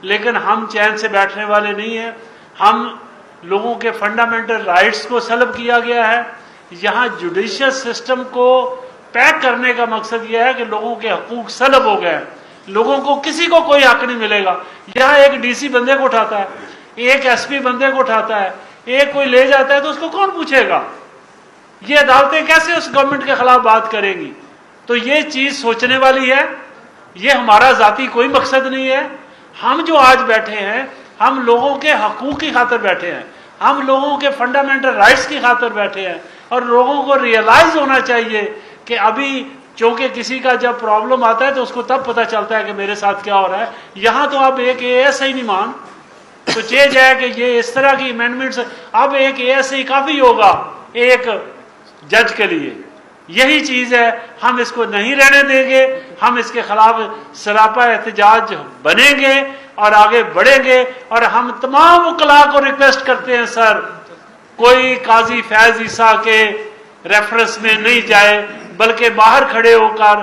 لیکن ہم چین سے بیٹھنے والے نہیں ہیں. ہم لوگوں کے فنڈامنٹل رائٹس کو سلب کیا گیا ہے. یہاں جوڈیشل سسٹم کو پیک کرنے کا مقصد یہ ہے کہ لوگوں کے حقوق سلب ہو گئے ہیں. لوگوں کو کسی کو کوئی حق نہیں ملے گا. یہاں ایک ڈی سی بندے کو اٹھاتا ہے, ایک ایس پی بندے کو اٹھاتا ہے, ایک کوئی لے جاتا ہے تو اس کو کون پوچھے گا؟ یہ عدالتیں کیسے اس گورنمنٹ کے خلاف بات کریں گی؟ تو یہ چیز سوچنے والی ہے. یہ ہمارا ذاتی کوئی مقصد نہیں ہے. ہم جو آج بیٹھے ہیں ہم لوگوں کے حقوق کی خاطر بیٹھے ہیں, ہم لوگوں کے فنڈامنٹل رائٹس کی خاطر بیٹھے ہیں. اور لوگوں کو ریئلائز ہونا چاہیے کہ ابھی چونکہ کسی کا جب پرابلم آتا ہے تو اس کو تب پتہ چلتا ہے کہ میرے ساتھ کیا ہو رہا ہے. یہاں تو اب ایک اے ایس آئی نہیں مان تو چینج ہے کہ یہ اس طرح کی امینڈمنٹس, اب ایک اے ایس آئی کافی ہوگا ایک جج کے لیے. یہی چیز ہے, ہم اس کو نہیں رہنے دیں گے. ہم اس کے خلاف سراپا احتجاج بنیں گے اور آگے بڑھیں گے. اور ہم تمام وکلاء کو ریکویسٹ کرتے ہیں, سر کوئی قاضی فیض عیسیٰ کے ریفرنس میں نہیں جائے, بلکہ باہر کھڑے ہو کر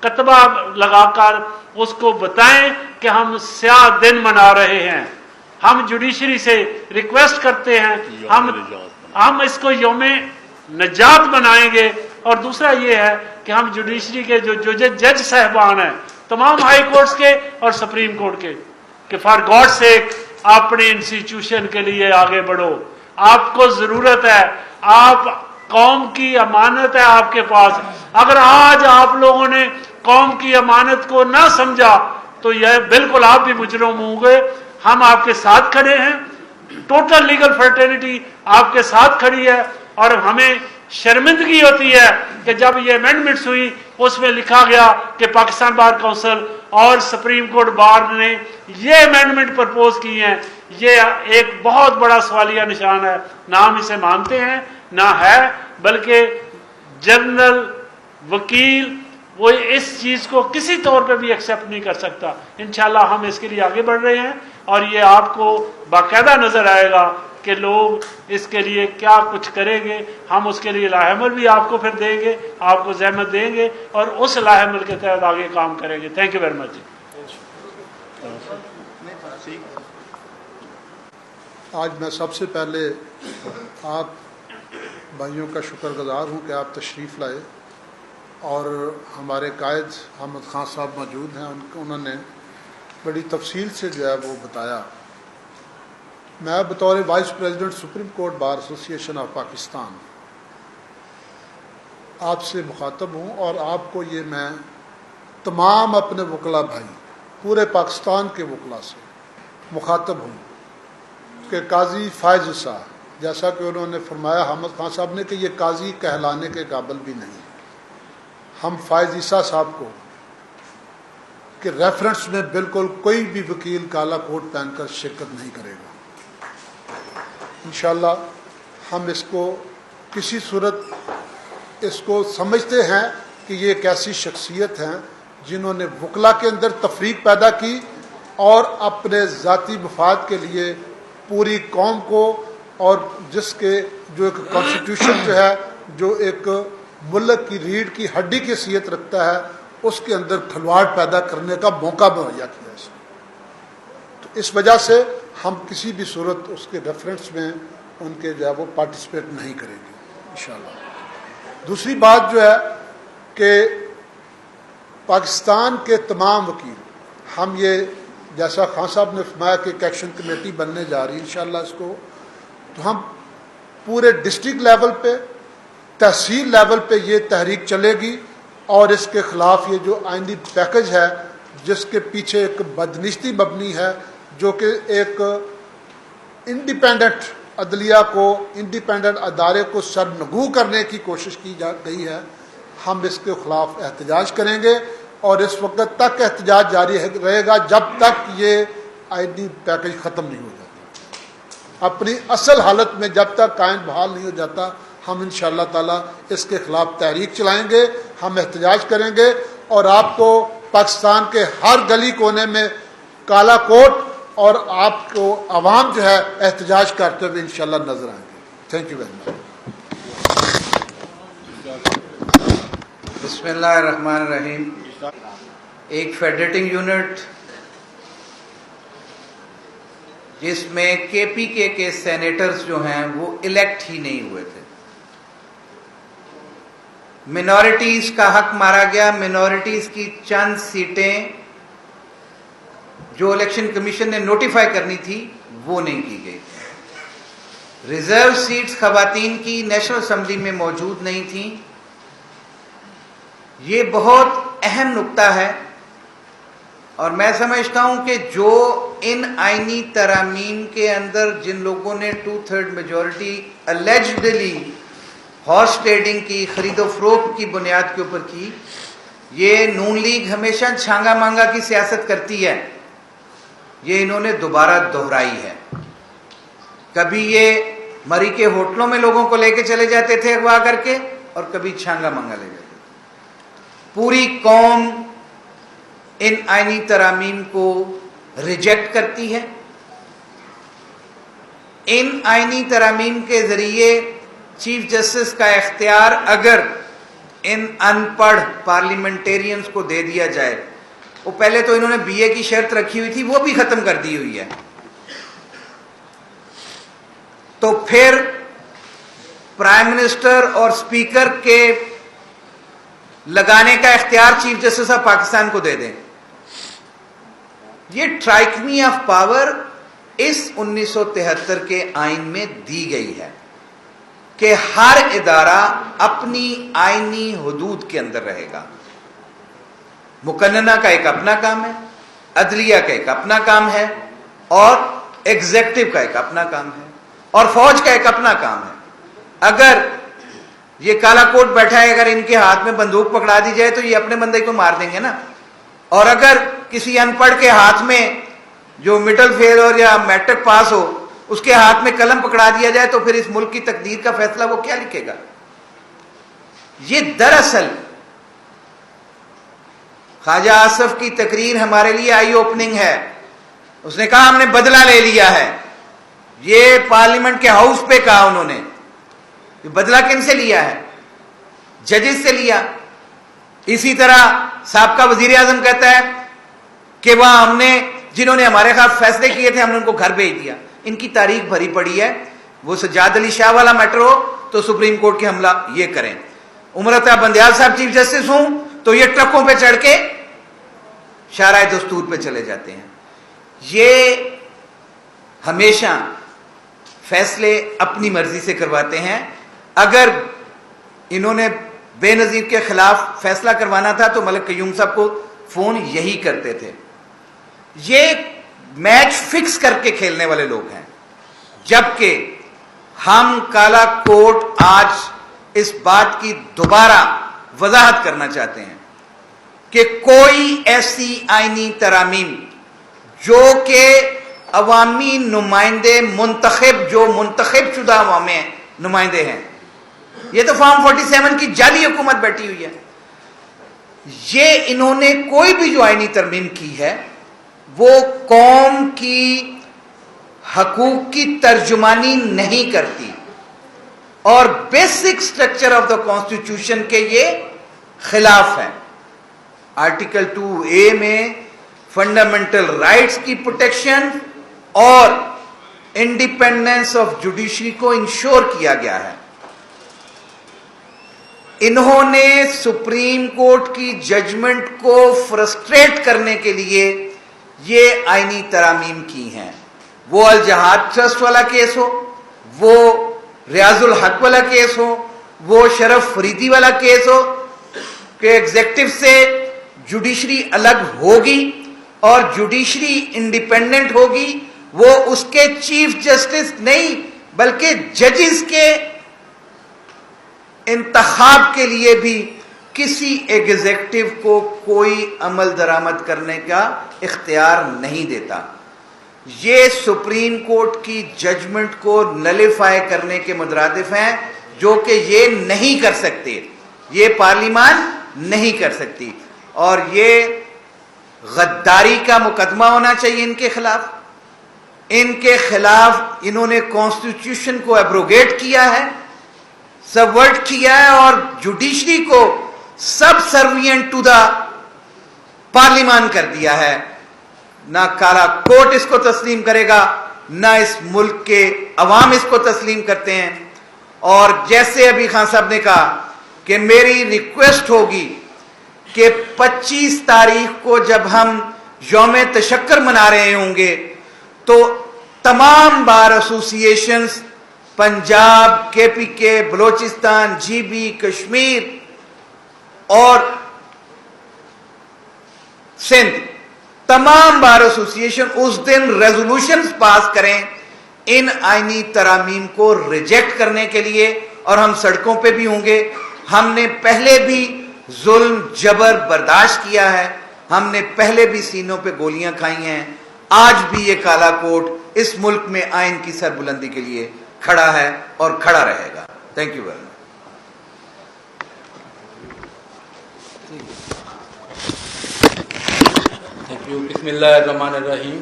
کتبہ لگا کر اس کو بتائیں کہ ہم سیاہ دن منا رہے ہیں. ہم جوڈیشری سے ریکویسٹ کرتے ہیں ہم اس کو یوم نجات بنائیں گے. اور دوسرا یہ ہے کہ ہم جوڈیشری کے جو جج صاحبان ہیں تمام ہائی کورٹس کے اور سپریم کورٹ کے, کہ فار گاڈ سیک اپنے انسٹیٹیوشن کے لیے آگے بڑھو. آپ کو ضرورت ہے, آپ قوم کی امانت ہے آپ کے پاس. اگر آج آپ لوگوں نے قوم کی امانت کو نہ سمجھا تو یہ بالکل آپ بھی مجرم ہوں گے. ہم آپ کے ساتھ کھڑے ہیں, ٹوٹل لیگل فرٹرنیٹی آپ کے ساتھ کھڑی ہے. اور ہمیں شرمندگی ہوتی ہے کہ جب یہ امینڈمنٹس ہوئی اس میں لکھا گیا کہ پاکستان بار کونسل اور سپریم کورٹ بار نے یہ امینڈمنٹ پرپوز کی ہیں. یہ ایک بہت بڑا سوالیہ نشان ہے. نہ ہم اسے مانتے ہیں نہ ہے, بلکہ جنرل وکیل وہ اس چیز کو کسی طور پہ بھی ایکسیپٹ نہیں کر سکتا. انشاءاللہ ہم اس کے لیے آگے بڑھ رہے ہیں اور یہ آپ کو باقاعدہ نظر آئے گا کہ لوگ اس کے لیے کیا کچھ کریں گے. ہم اس کے لیے لاہ عمل بھی آپ کو پھر دیں گے, آپ کو زحمت دیں گے اور اس لاہ عمل کے تحت آگے کام کریں گے. تھینک یو ویری مچ. آج میں سب سے پہلے آپ بھائیوں کا شکر گزار ہوں کہ آپ تشریف لائے اور ہمارے قائد احمد خان صاحب موجود ہیں. انہوں نے بڑی تفصیل سے جو ہے وہ بتایا. میں بطور vice president supreme court bar ایسوسی ایشن آف پاکستان آپ سے مخاطب ہوں اور آپ کو یہ میں تمام اپنے وکلا بھائی پورے پاکستان کے وکلا سے مخاطب ہوں کہ قاضی فائز عیسیٰ, جیسا کہ انہوں نے فرمایا احمد خان صاحب نے کہ یہ قاضی کہلانے کے قابل بھی نہیں. ہم فائز عیسیٰ صاحب کو کہ ریفرنس میں بالکل کوئی بھی وکیل کالا کوٹ پہن کر شرکت نہیں کرے گا. انشاءاللہ ہم اس کو کسی صورت اس کو سمجھتے ہیں کہ یہ ایک ایسی شخصیت ہیں جنہوں نے وکلا کے اندر تفریق پیدا کی اور اپنے ذاتی مفاد کے لیے پوری قوم کو, اور جس کے جو ایک کانسٹیٹیوشن جو ہے جو ایک ملک کی ریڑھ کی ہڈی کی حیثیت رکھتا ہے اس کے اندر کھلواڑ پیدا کرنے کا موقع مہیا کیا ہے. تو اس وجہ سے ہم کسی بھی صورت اس کے ریفرنس میں ان کے جو ہے وہ پارٹیسپیٹ نہیں کریں گے انشاءاللہ. دوسری بات جو ہے کہ پاکستان کے تمام وکیل, ہم یہ جیسا خان صاحب نے فرمایا کہ ایک ایکشن کمیٹی بننے جا رہی ہے انشاءاللہ اس کو, تو ہم پورے ڈسٹرکٹ لیول پہ تحصیل لیول پہ یہ تحریک چلے گی اور اس کے خلاف یہ جو آئندی پیکج ہے جس کے پیچھے ایک بدنشتی مبنی ہے جو کہ ایک انڈیپینڈنٹ عدلیہ کو, انڈیپینڈنٹ ادارے کو سرنگو کرنے کی کوشش کی جا گئی ہے, ہم اس کے خلاف احتجاج کریں گے اور اس وقت تک احتجاج جاری رہے گا جب تک یہ آئینی پیکج ختم نہیں ہو جاتا. اپنی اصل حالت میں جب تک قائم بحال نہیں ہو جاتا ہم انشاءاللہ تعالی اس کے خلاف تحریک چلائیں گے, ہم احتجاج کریں گے اور آپ کو پاکستان کے ہر گلی کونے میں کالا کوٹ اور آپ کو عوام جو ہے احتجاج کرتے ہوئے انشاءاللہ نظر آئیں گے. Thank you very much. بسم اللہ الرحمن الرحیم. ایک فیڈریٹنگ یونٹ جس میں کے پی کے سینیٹرز جو ہیں وہ الیکٹ ہی نہیں ہوئے تھے. منورٹیز کا حق مارا گیا. منورٹیز کی چند سیٹیں جو الیکشن کمیشن نے نوٹیفائی کرنی تھی وہ نہیں کی گئی. ریزرو سیٹس خواتین کی نیشنل اسمبلی میں موجود نہیں تھیں. یہ بہت اہم نکتہ ہے اور میں سمجھتا ہوں کہ جو ان آئینی ترامیم کے اندر جن لوگوں نے 2/3 میجورٹی الیجڈلی ہارس ٹریڈنگ کی, خرید و فروخت کی بنیاد کے اوپر کی, یہ نون لیگ ہمیشہ چھانگا مانگا کی سیاست کرتی ہے. یہ انہوں نے دوبارہ دہرائی ہے. کبھی یہ مری کے ہوٹلوں میں لوگوں کو لے کے چلے جاتے تھے اغوا کر کے, اور کبھی چھانگا مانگا لے جاتے تھے. پوری قوم ان آئینی ترامیم کو ریجیکٹ کرتی ہے. ان آئینی ترامیم کے ذریعے چیف جسٹس کا اختیار اگر ان ان پڑھ پارلیمنٹیرینز کو دے دیا جائے, وہ پہلے تو انہوں نے بی اے کی شرط رکھی ہوئی تھی وہ بھی ختم کر دی ہوئی ہے, تو پھر پرائم منسٹر اور اسپیکر کے لگانے کا اختیار چیف جسٹس آف پاکستان کو دے دیں. یہ ٹرائکمی آف پاور اس 1973 کے آئین میں دی گئی ہے کہ ہر ادارہ اپنی آئینی حدود کے اندر رہے گا. مقننہ کا ایک اپنا کام ہے, عدلیہ کا ایک اپنا کام ہے, اور ایگزیکٹو کا ایک اپنا کام ہے, اور فوج کا ایک اپنا کام ہے. اگر یہ کالا کوٹ بیٹھا ہے, اگر ان کے ہاتھ میں بندوق پکڑا دی جائے تو یہ اپنے بندے کو مار دیں گے نا. اور اگر کسی ان پڑھ کے ہاتھ میں جو مڈل فیل اور یا میٹرک پاس ہو اس کے ہاتھ میں قلم پکڑا دیا جائے تو پھر اس ملک کی تقدیر کا فیصلہ وہ کیا لکھے گا؟ یہ دراصل خواجہ آصف کی تقریر ہمارے لیے آئی اوپننگ ہے. اس نے کہا ہم نے بدلہ لے لیا ہے. یہ پارلیمنٹ کے ہاؤس پہ کہا انہوں نے. یہ بدلہ کن سے لیا ہے؟ ججز سے لیا. اسی طرح سابقہ وزیر اعظم کہتا ہے کہ وہاں ہم نے جنہوں نے ہمارے خلاف فیصلے کیے تھے ہم نے ان کو گھر بھیج دیا. ان کی تاریخ بھری پڑی ہے. وہ سجاد علی شاہ والا میٹر ہو تو سپریم کورٹ کے حملہ یہ کریں, عمر عطا بندیال صاحب چیف جسٹس ہوں تو یہ ٹرکوں پہ چڑھ کے شارع دستور پہ چلے جاتے ہیں. یہ ہمیشہ فیصلے اپنی مرضی سے کرواتے ہیں. اگر انہوں نے بے نظیر کے خلاف فیصلہ کروانا تھا تو ملک قیوم صاحب کو فون یہی کرتے تھے. یہ میچ فکس کر کے کھیلنے والے لوگ ہیں. جبکہ ہم کالا کوٹ آج اس بات کی دوبارہ وضاحت کرنا چاہتے ہیں کہ کوئی ایسی آئینی ترامیم جو کہ عوامی نمائندے منتخب شدہ عوامی نمائندے ہیں, یہ تو فارم 47 کی جعلی حکومت بیٹھی ہوئی ہے, یہ انہوں نے کوئی بھی جو آئینی ترمیم کی ہے وہ قوم کی حقوق کی ترجمانی نہیں کرتی اور basic structure of the constitution کے یہ خلاف ہے. آرٹیکل 2A میں فنڈامنٹل رائٹس کی پروٹیکشن اور انڈیپینڈنس آف جوڈیشری کو انشور کیا گیا ہے. انہوں نے سپریم کورٹ کی ججمنٹ کو فرسٹریٹ کرنے کے لیے یہ آئینی ترامیم کی ہیں. وہ الجہاد ٹرسٹ والا کیس ہو, وہ ریاض الحق والا کیس ہو, وہ شرف فریدی والا کیس ہو کہ ایگزیکٹو سے جوڈیشری الگ ہوگی اور جوڈیشری انڈیپینڈنٹ ہوگی, وہ اس کے چیف جسٹس نہیں بلکہ ججز کے انتخاب کے لیے بھی کسی ایگزیکٹو کو کوئی عمل درآمد کرنے کا اختیار نہیں دیتا. یہ سپریم کورٹ کی ججمنٹ کو نلیفائی کرنے کے مترادف ہیں جو کہ یہ نہیں کر سکتے, یہ پارلیمان نہیں کر سکتی, اور یہ غداری کا مقدمہ ہونا چاہیے ان کے خلاف. ان کے خلاف انہوں نے کانسٹیٹیوشن کو ایبروگیٹ کیا ہے, سبورٹ کیا ہے, اور جوڈیشری کو سب سروینٹ ٹو دا پارلیمان کر دیا ہے. نہ کالا کوٹ اس کو تسلیم کرے گا, نہ اس ملک کے عوام اس کو تسلیم کرتے ہیں. اور جیسے ابھی خان صاحب نے کہا کہ میری ریکویسٹ ہوگی کہ 25 تاریخ کو جب ہم یوم تشکر منا رہے ہوں گے تو تمام bar associations Punjab, KPK، Balochistan, GB، Kashmir اور سندھ، تمام بار ایسوسیشن اس دن ریزولوشنز پاس کریں ان آئینی ترامیم کو ریجیکٹ کرنے کے لیے. اور ہم سڑکوں پہ بھی ہوں گے. ہم نے پہلے بھی ظلم جبر برداشت کیا ہے، ہم نے پہلے بھی سینوں پہ گولیاں کھائی ہیں. آج بھی یہ کالا کوٹ اس ملک میں آئین کی سربلندی کے لیے کھڑا ہے اور کھڑا رہے گا. Thank you very much. بسم اللہ الرحمن الرحیم.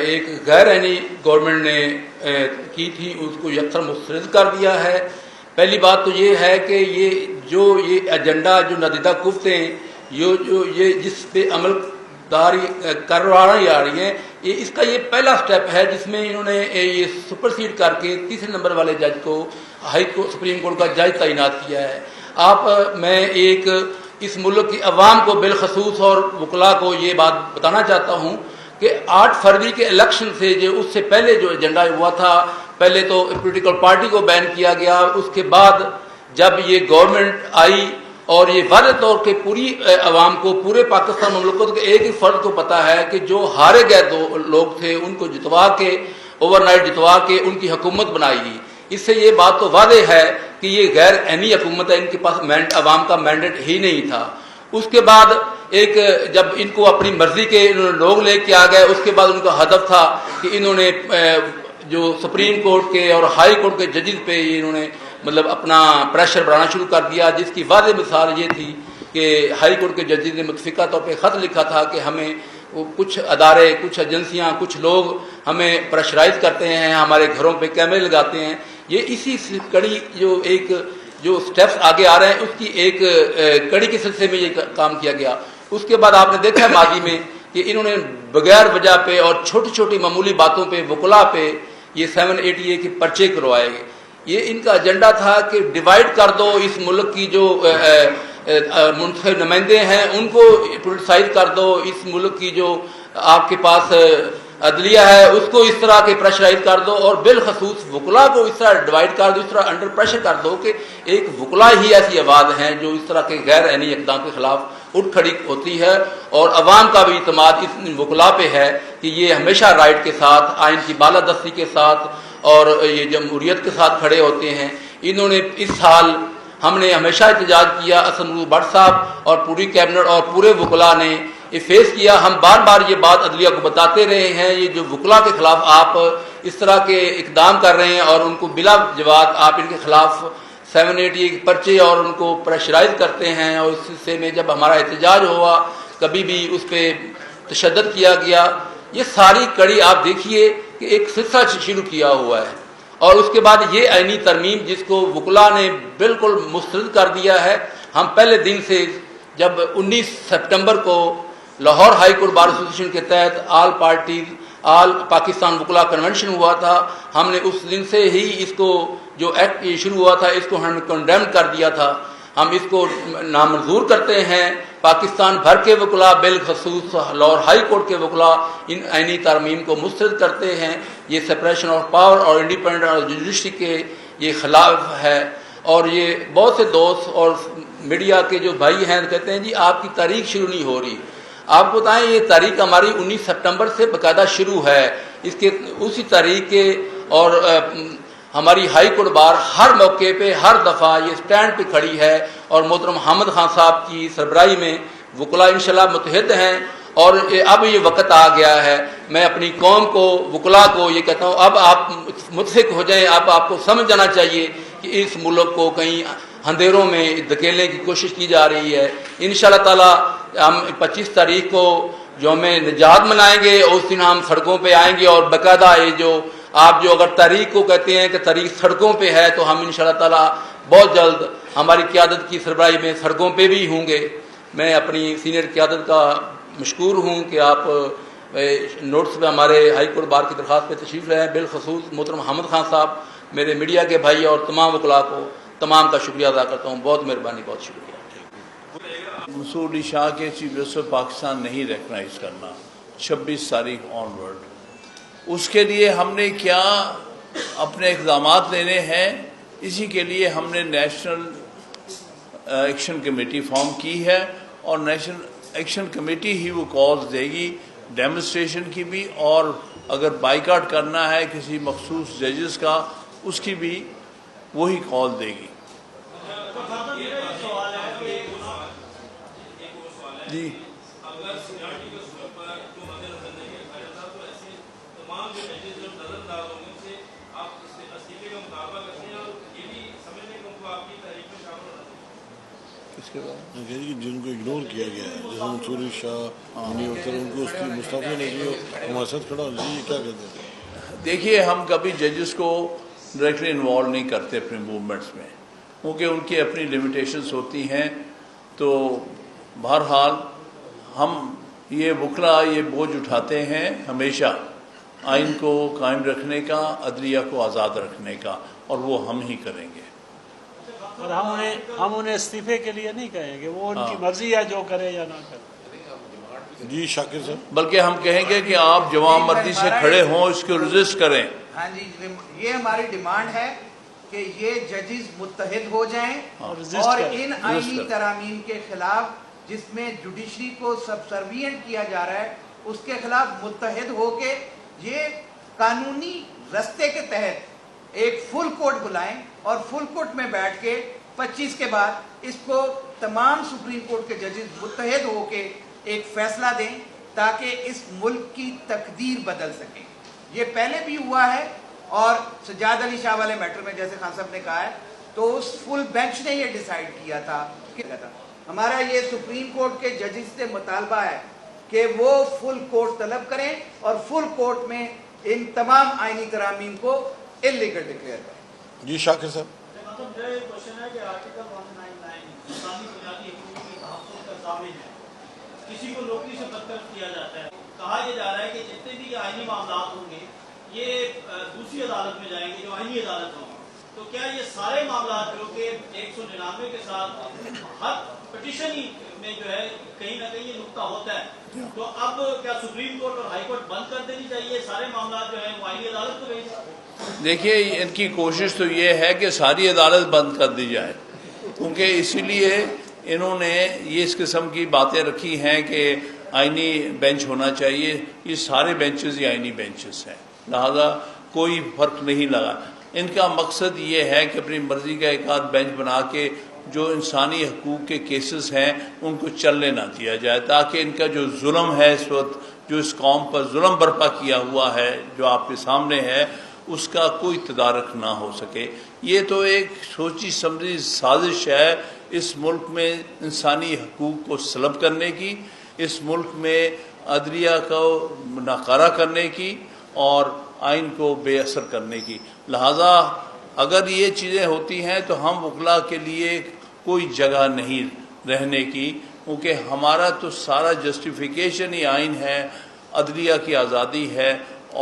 ایک غیر آئینی گورنمنٹ نے کی تھی، اس کو یکسر مسترد کر دیا ہے. پہلی بات تو یہ ہے کہ یہ ایجنڈا جو ندیدہ گفتیں یہ جس پہ عمل داری کروائی جا رہی ہیں، اس کا یہ پہلا سٹیپ ہے جس میں انہوں نے یہ سپرسیڈ کر کے تیسرے نمبر والے جج کو ہائی کورٹ سپریم کورٹ کا جج تعینات کیا ہے. میں ایک اس ملک کی عوام کو بالخصوص اور وکلاء کو یہ بات بتانا چاہتا ہوں کہ 8 فروری کے الیکشن سے اس سے پہلے جو ایجنڈا ہوا تھا، پہلے تو پولیٹیکل پارٹی کو بین کیا گیا. اس کے بعد جب یہ گورنمنٹ آئی اور یہ واضح طور پہ پوری عوام کو، پورے پاکستان مملکت کے ایک ہی فرد کو پتہ ہے کہ جو ہارے گئے 2 لوگ تھے ان کو جتوا کے اوور نائٹ جتوا کے ان کی حکومت بنائی گئی. اس سے یہ بات تو واضح ہے کہ یہ غیر عینی حکومت ہے، ان کے پاس عوام کا مینڈیٹ ہی نہیں تھا. اس کے بعد جب ان کو اپنی مرضی کے انہوں نے لوگ لے کے آ گئے، اس کے بعد ان کا ہدف تھا کہ انہوں نے جو سپریم کورٹ کے اور ہائی کورٹ کے ججز پہ انہوں نے اپنا پریشر بڑھانا شروع کر دیا، جس کی واضح مثال یہ تھی کہ ہائی کورٹ کے ججز نے متفقہ طور پہ خط لکھا تھا کہ ہمیں کچھ ادارے، کچھ ایجنسیاں، کچھ لوگ ہمیں پریشرائز کرتے ہیں، ہمارے گھروں پہ کیمرے لگاتے ہیں. یہ اسی کڑی جو سٹیپس آگے آ رہے ہیں اس کی ایک کڑی کے سلسلے میں یہ کام کیا گیا. اس کے بعد آپ نے دیکھا ہے ماضی میں کہ انہوں نے بغیر وجہ پہ اور چھوٹی چھوٹی معمولی باتوں پہ وکلاء پہ یہ 780A کے پرچے کروائے گئے. یہ ان کا ایجنڈا تھا کہ ڈیوائیڈ کر دو اس ملک کی جو منتخب نمائندے ہیں ان کو پولیٹیسائز کر دو، اس ملک کی جو آپ کے پاس عدلیہ ہے اس کو اس طرح کے پریشرائز کر دو، اور بالخصوص وکلاء کو اس طرح ڈیوائیڈ کر دو، اس طرح انڈر پریشر کر دو کہ ایک وکلاء ہی ایسی آواز ہیں جو اس طرح کے غیر عینی اقدام کے خلاف اٹھ کھڑی ہوتی ہے. اور عوام کا بھی اعتماد اس وکلاء پہ ہے کہ یہ ہمیشہ رائٹ کے ساتھ، آئین کی بالادستی کے ساتھ اور یہ جمہوریت کے ساتھ کھڑے ہوتے ہیں. انہوں نے اس سال ہم نے ہمیشہ احتجاج کیا، اسد محمود بٹ صاحب اور پوری کیبنٹ اور پورے وکلاء نے یہ فیس کیا. ہم بار بار یہ بات عدلیہ کو بتاتے رہے ہیں، یہ جو وکلاء کے خلاف آپ اس طرح کے اقدام کر رہے ہیں اور ان کو بلا جواز آپ ان کے خلاف 780 پرچے اور ان کو پریشرائز کرتے ہیں، اور اس سلسلے میں جب ہمارا احتجاج ہوا کبھی بھی اس پہ تشدد کیا گیا. یہ ساری کڑی آپ دیکھیے کہ ایک سلسلہ شروع کیا ہوا ہے. اور اس کے بعد یہ آئینی ترمیم جس کو وکلاء نے بالکل مسترد کر دیا ہے. ہم پہلے دن سے جب 19 سپٹمبر کو Lahore high court bar association کے تحت آل پاکستان وکلاء کنونشن ہوا تھا، ہم نے اس دن سے ہی اس کو جو ایکٹ شروع ہوا تھا اس کو ہم نے کنڈیم کر دیا تھا. ہم اس کو نامنظور کرتے ہیں. پاکستان بھر کے وکلاء بالخصوص لاہور ہائی کورٹ کے وکلاء ان آئینی ترمیم کو مسترد کرتے ہیں. یہ سپریشن آف پاور اور انڈیپینڈنٹ اور جوڈیشری کے یہ خلاف ہے. اور یہ بہت سے دوست اور میڈیا کے جو بھائی ہیں کہتے ہیں جی آپ کی تاریخ شروع نہیں ہو رہی. آپ کو بتائیں یہ تاریخ ہماری 19 سپٹمبر سے باقاعدہ شروع ہے. اس کے اسی تاریخ کے اور ہماری ہائی کورٹ بار ہر موقع پہ ہر دفعہ یہ سٹینڈ پہ کھڑی ہے. اور محترم حامد خان صاحب کی سربراہی میں وکلاء انشاءاللہ متحد ہیں. اور اب یہ وقت آ گیا ہے، میں اپنی قوم کو، وکلاء کو یہ کہتا ہوں اب آپ متفق ہو جائیں. اب آپ کو سمجھ جانا چاہیے کہ اس ملک کو کہیں اندھیروں میں دھکیلنے کی کوشش کی جا رہی ہے. انشاءاللہ تعالی ہم 25 تاریخ کو یوم نجات منائیں گے. اس دن ہم سڑکوں پہ آئیں گے اور باقاعدہ یہ جو آپ جو اگر تاریخ کو کہتے ہیں کہ تاریخ سڑکوں پہ ہے تو ہم انشاءاللہ تعالی بہت جلد ہماری قیادت کی سربراہی میں سڑکوں پہ بھی ہوں گے. میں اپنی سینئر قیادت کا مشکور ہوں کہ آپ نوٹس پہ ہمارے ہائی کورٹ بار کی درخواست پہ تشریف لائے ہیں، بالخصوص محترم حامد خان صاحب، میرے میڈیا کے بھائی اور تمام وکلاء کو تمام کا شکریہ ادا کرتا ہوں. بہت مہربانی، بہت شکریہ. منصور علی شاہ کے چیف جسٹس آف پاکستان نہیں ریکگنائز کرنا 26 تاریخ آن ورڈ، اس کے لیے ہم نے کیا اپنے اقدامات لینے ہیں. اسی کے لیے ہم نے نیشنل ایکشن کمیٹی فارم کی ہے، اور نیشنل ایکشن کمیٹی ہی وہ کالز دے گی ڈیمونسٹریشن کی بھی، اور اگر بائیکاٹ کرنا ہے کسی مخصوص ججز کا اس کی بھی وہی کال دے گی. جی جن کو اگنور کیا گیا ہے، جیسے منصور علی شاہ ان کو اس کی مستعفی نہیں کی، ہمارے ساتھ کھڑا ہونا چاہیے. کیا کہتے ہیں؟ دیکھیے، ہم کبھی ججز کو ڈائریکٹلی انوالو نہیں کرتے اپنے موومنٹس میں، کیونکہ ان کی اپنی لمیٹیشنز ہوتی ہیں. تو بہرحال ہم یہ وکلا یہ بوجھ اٹھاتے ہیں ہمیشہ آئین کو قائم رکھنے کا، عدلیہ کو آزاد رکھنے کا، اور وہ ہم ہی کریں گے. اور ہم انہیں استعفے کے لیے نہیں کہیں گے، وہ ان کی مرضی ہے جو کرے یا نہ کرے. جی شاکر صاحب، بلکہ ہم کہیں گے کہ آپ جوان مردی سے کھڑے ہوں، اس کو ریزسٹ کریں. ہاں جی، یہ ہماری ڈیمانڈ ہے کہ یہ ججز متحد ہو جائیں اور ان آئینی ترامیم کے خلاف جس میں جوڈیشری کو سبسروینٹ کیا جا رہا ہے اس کے خلاف متحد ہو کے یہ قانونی رستے کے تحت ایک فل کورٹ بلائیں، اور فل کورٹ میں بیٹھ کے 25 کے بعد اس کو تمام سپریم کورٹ کے ججز متحد ہو کے ایک فیصلہ دیں تاکہ اس ملک کی تقدیر بدل سکے. یہ پہلے بھی ہوا ہے، اور سجاد علی شاہ والے میٹر میں جیسے خان صاحب نے کہا ہے تو اس فل بینچ نے یہ ڈیسائیڈ کیا تھا. ہمارا یہ سپریم کورٹ کے ججز سے مطالبہ ہے کہ وہ فل کورٹ طلب کریں اور فل کورٹ میں ان تمام آئینی ترامیم کو انلیگل ڈکلیئر کریں. جی شاکر صاحب. کسی کو نوکری سے برطرف کیا جاتا ہے، کہا یہ جا رہا ہے کہ جتنے بھی آئینی معاملات ہوں گے یہ دوسری عدالت میں جائیں گے جو آئینی عدالت ہوں. تو کیا یہ سارے معاملات جو کہ 199 کے ساتھ ہر پٹیشن ہی میں جو ہے کہیں نہ کہیں یہ نقطہ ہوتا ہے، تو اب کیا سپریم کورٹ اور ہائی کورٹ بند کر دینی چاہیے، سارے معاملات جو ہیں وہ آئینی عدالت کو بھیجیں؟ دیکھیے، ان کی کوشش تو یہ ہے کہ ساری عدالت بند کر دی جائے، کیونکہ اسی لیے انہوں نے یہ اس قسم کی باتیں رکھی ہیں کہ آئینی بینچ ہونا چاہیے. یہ سارے بینچز ہی آئینی بینچز ہیں، لہذا کوئی فرق نہیں لگا. ان کا مقصد یہ ہے کہ اپنی مرضی کا ایک آدھ بینچ بنا کے جو انسانی حقوق کے کیسز ہیں ان کو چلنے نہ دیا جائے، تاکہ ان کا جو ظلم ہے اس وقت، جو اس قوم پر ظلم برپا کیا ہوا ہے جو آپ کے سامنے ہے، اس کا کوئی تدارک نہ ہو سکے. یہ تو ایک سوچی سمجھی سازش ہے اس ملک میں انسانی حقوق کو سلب کرنے کی، اس ملک میں عدلیہ کو ناکارہ کرنے کی اور آئین کو بے اثر کرنے کی. لہذا اگر یہ چیزیں ہوتی ہیں تو ہم وکلاء کے لیے کوئی جگہ نہیں رہنے کی، کیونکہ ہمارا تو سارا جسٹیفیکیشن ہی آئین ہے، عدلیہ کی آزادی ہے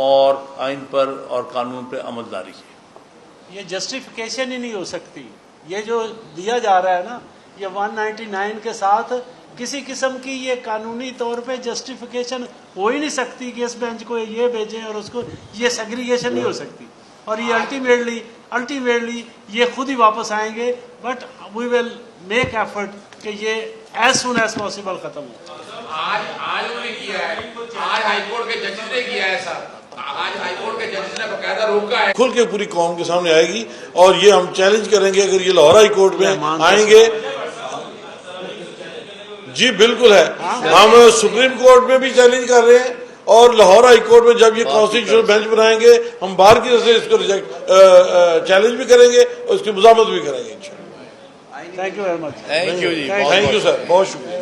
اور آئین پر اور قانون پر عمل داری ہے. یہ جسٹیفیکیشن ہی نہیں ہو سکتی. یہ جو دیا جا رہا ہے نا، یہ 199 کے ساتھ کسی قسم کی یہ قانونی طور پہ جسٹیفیکیشن ہو ہی نہیں سکتی کہ اس بینچ کو یہ بھیجیں اور اس کو، یہ سیگریگیشن نہیں ہو سکتی. اور یہ الٹیمیٹلی یہ خود ہی واپس آئیں گے. But we will make effort کہ یہ ایز سون ایز پاسبل ختم ہو. آج انہوں نے کیا ہے، آج ہائی کورٹ کے ججز نے کیا ہے سر، آج ہائی کورٹ کے ججز نے باقاعدہ روکا ہے. کھل کے پوری قوم کے سامنے آئے گی، اور یہ ہم چیلنج کریں گے اگر یہ لاہور ہائی کورٹ میں آئیں گے. جی بالکل ہے، ہم سپریم کورٹ میں بھی چیلنج کر رہے ہیں، اور لاہور ہائی کورٹ میں جب یہ کانسٹیٹیوشنل بینچ بنائیں گے ہم باہر کی طرف سے اس کو چیلنج بھی کریں گے اور اس کی مزاحمت بھی کریں گے. Thank you very much. Thank you ji, thank you sir, بہت شکریہ.